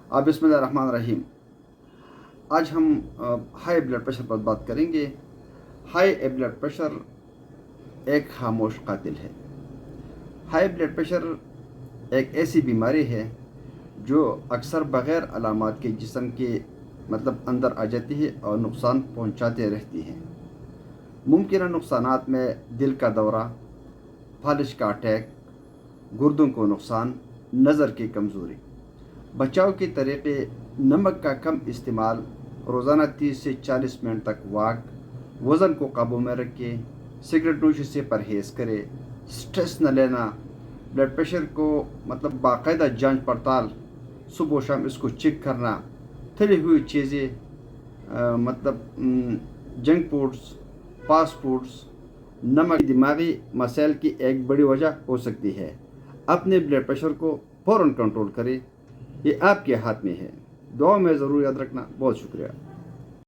बिस्मिल्लाहिर्रहमानिर्रहीम। आज हम हाई ब्लड प्रेशर पर बात करेंगे। हाई ब्लड प्रेशर एक खामोश कातिल है। हाई ब्लड प्रेशर एक ऐसी बीमारी है जो अक्सर बग़ैर अलामात के जिस्म के अंदर आ जाती है और नुकसान पहुंचाते रहती है। मुमकिन नुकसानात में दिल का दौरा, फालिज का अटैक, गुर्दों को नुकसान, नज़र की कमज़ोरी। बचाव के तरीक़े: नमक का कम इस्तेमाल, रोज़ाना 30 से 40 मिनट तक वॉक, वज़न को काबू में रखें, सिगरेट नोशी से परहेज़ करें, स्ट्रेस न लेना, ब्लड प्रेशर को बाकायदा जांच पड़ताल, सुबह शाम इसको चेक करना, तली हुई चीज़ें जंक फूड्स, फास्ट फूड्स, नमक दिमागी मसाइल की एक बड़ी वजह हो सकती है। अपने ब्लड प्रेशर को फ़ौरन कंट्रोल करें, ये आपके हाथ में है। दुआ में ज़रूर याद रखना। बहुत शुक्रिया।